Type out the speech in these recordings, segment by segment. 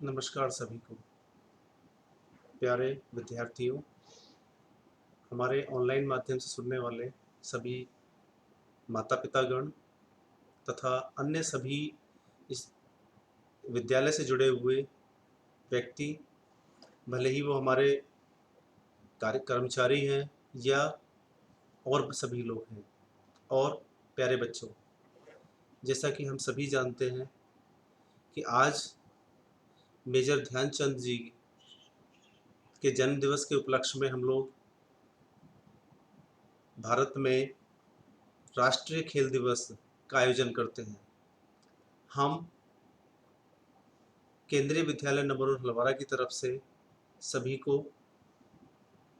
नमस्कार सभी को। प्यारे विद्यार्थियों, हमारे ऑनलाइन माध्यम से सुनने वाले सभी माता पितागण तथा अन्य सभी इस विद्यालय से जुड़े हुए व्यक्ति, भले ही वो हमारे कार्य कर्मचारी हैं या और सभी लोग हैं, और प्यारे बच्चों, जैसा कि हम सभी जानते हैं कि आज मेजर ध्यानचंद जी के जन्म दिवस के उपलक्ष्य में हम लोग भारत में राष्ट्रीय खेल दिवस का आयोजन करते हैं। हम केंद्रीय विद्यालय नंबर 1 हलवारा की तरफ से सभी को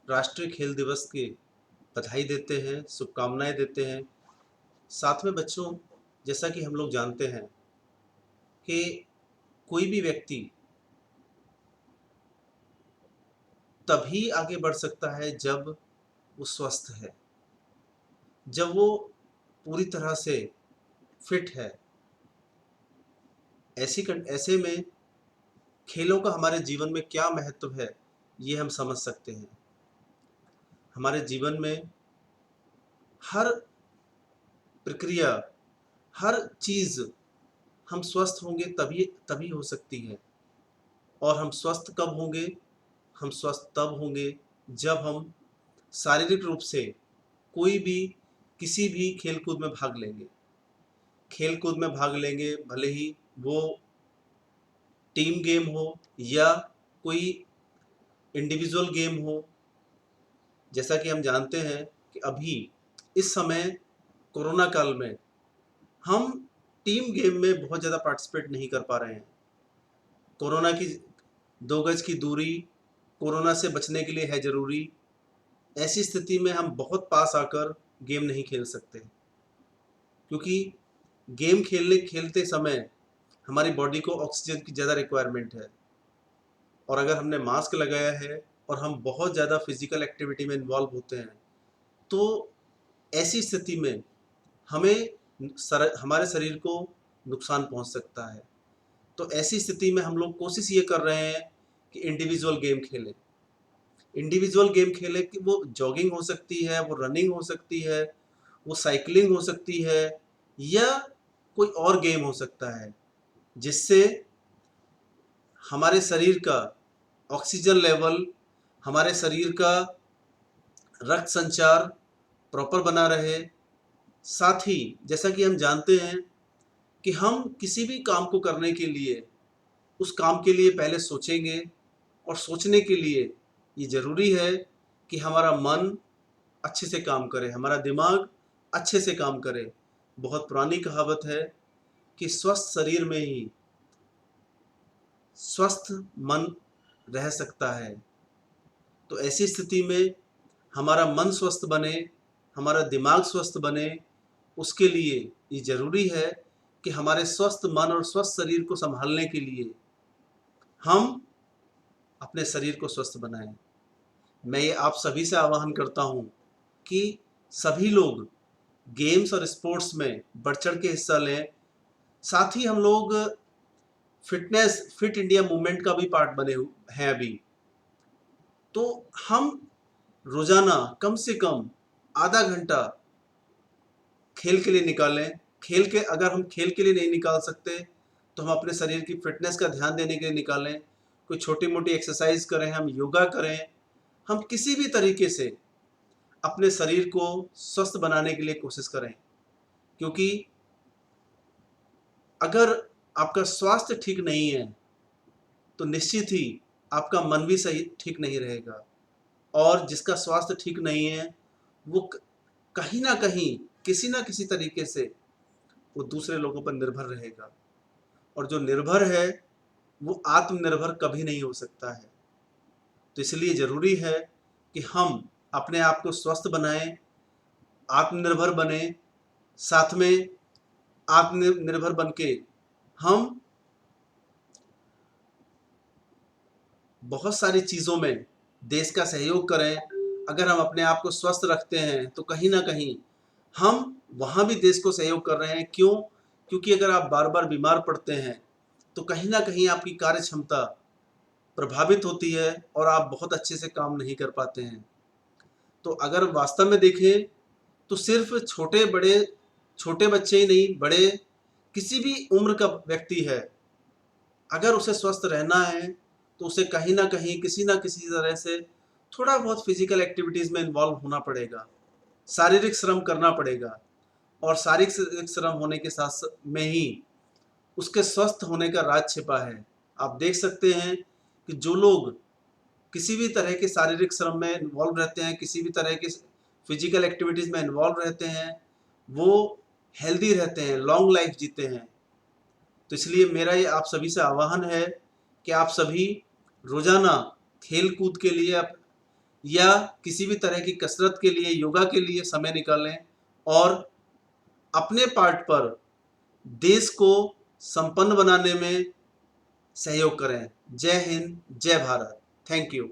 राष्ट्रीय खेल दिवस की बधाई देते हैं, शुभकामनाएं देते हैं। साथ में बच्चों, जैसा कि हम लोग जानते हैं कि कोई भी व्यक्ति तभी आगे बढ़ सकता है जब वो स्वस्थ है, जब वो पूरी तरह से फिट है। ऐसे में खेलों का हमारे जीवन में क्या महत्व है, ये हम समझ सकते हैं। हमारे जीवन में हर प्रक्रिया, हर चीज़ हम स्वस्थ होंगे तभी तभी हो सकती है। और हम स्वस्थ कब होंगे? हम स्वस्थ तब होंगे जब हम शारीरिक रूप से कोई भी किसी भी खेल कूद में भाग लेंगे। खेल कूद में भाग लेंगे, भले ही वो टीम गेम हो या कोई इंडिविजुअल गेम हो। जैसा कि हम जानते हैं कि अभी इस समय कोरोना काल में हम टीम गेम में बहुत ज़्यादा पार्टिसिपेट नहीं कर पा रहे हैं। कोरोना की 2 गज की दूरी कोरोना से बचने के लिए है ज़रूरी। ऐसी स्थिति में हम बहुत पास आकर गेम नहीं खेल सकते, क्योंकि गेम खेलते समय हमारी बॉडी को ऑक्सीजन की ज़्यादा रिक्वायरमेंट है। और अगर हमने मास्क लगाया है और हम बहुत ज़्यादा फिजिकल एक्टिविटी में इन्वॉल्व होते हैं, तो ऐसी स्थिति में हमें हमारे शरीर को नुकसान पहुंच सकता है। तो ऐसी स्थिति में हम लोग कोशिश ये कर रहे हैं कि इंडिविजुअल गेम खेलें। इंडिविजुअल गेम खेलें कि वो जॉगिंग हो सकती है, वो रनिंग हो सकती है, वो साइकिलिंग हो सकती है, या कोई और गेम हो सकता है, जिससे हमारे शरीर का ऑक्सीजन लेवल, हमारे शरीर का रक्त संचार प्रॉपर बना रहे। साथ ही जैसा कि हम जानते हैं कि हम किसी भी काम को करने के लिए उस काम के लिए पहले सोचेंगे, और सोचने के लिए ये ज़रूरी है कि हमारा मन अच्छे से काम करे, हमारा दिमाग अच्छे से काम करे। बहुत पुरानी कहावत है कि स्वस्थ शरीर में ही स्वस्थ मन रह सकता है। तो ऐसी स्थिति में हमारा मन स्वस्थ बने, हमारा दिमाग स्वस्थ बने, उसके लिए ये ज़रूरी है कि हमारे स्वस्थ मन और स्वस्थ शरीर को संभालने के लिए हम अपने शरीर को स्वस्थ बनाएं। मैं ये आप सभी से आह्वान करता हूँ कि सभी लोग गेम्स और स्पोर्ट्स में बढ़ चढ़ के हिस्सा लें। साथ ही हम लोग फिट इंडिया मूवमेंट का भी पार्ट बने हैं अभी। तो हम रोजाना कम से कम आधा घंटा खेल के लिए निकालें। अगर हम खेल के लिए नहीं निकाल सकते तो हम अपने शरीर की फिटनेस का ध्यान देने के लिए निकालें। कोई छोटी मोटी एक्सरसाइज करें, हम योगा करें, हम किसी भी तरीके से अपने शरीर को स्वस्थ बनाने के लिए कोशिश करें। क्योंकि अगर आपका स्वास्थ्य ठीक नहीं है तो निश्चित ही आपका मन भी सही ठीक नहीं रहेगा। और जिसका स्वास्थ्य ठीक नहीं है वो कहीं ना कहीं किसी ना किसी तरीके से वो दूसरे लोगों पर निर्भर रहेगा, और जो निर्भर है वो आत्मनिर्भर कभी नहीं हो सकता है। तो इसलिए ज़रूरी है कि हम अपने आप को स्वस्थ बनाएं, आत्मनिर्भर बने। साथ में आत्मनिर्भर बन के हम बहुत सारी चीज़ों में देश का सहयोग करें। अगर हम अपने आप को स्वस्थ रखते हैं तो कहीं ना कहीं हम वहाँ भी देश को सहयोग कर रहे हैं। क्यों? क्योंकि अगर आप बार बार बीमार पड़ते हैं तो कहीं ना कहीं आपकी कार्य क्षमता प्रभावित होती है और आप बहुत अच्छे से काम नहीं कर पाते हैं। तो अगर वास्तव में देखें तो सिर्फ छोटे बच्चे ही नहीं, बड़े किसी भी उम्र का व्यक्ति है, अगर उसे स्वस्थ रहना है तो उसे कहीं ना कहीं किसी ना किसी तरह से थोड़ा बहुत फिजिकल एक्टिविटीज़ में इन्वॉल्व होना पड़ेगा, शारीरिक श्रम करना पड़ेगा। और शारीरिक श्रम होने के साथ में ही उसके स्वस्थ होने का राज छिपा है। आप देख सकते हैं कि जो लोग किसी भी तरह के शारीरिक श्रम में इन्वॉल्व रहते हैं, किसी भी तरह के फिजिकल एक्टिविटीज़ में इन्वॉल्व रहते हैं, वो हेल्दी रहते हैं, लॉन्ग लाइफ जीते हैं। तो इसलिए मेरा ये आप सभी से आह्वान है कि आप सभी रोज़ाना खेल कूद के लिए या किसी भी तरह की कसरत के लिए, योगा के लिए समय निकालें और अपने पार्ट पर देश को संपन्न बनाने में सहयोग करें। जय हिंद, जय भारत। Thank you.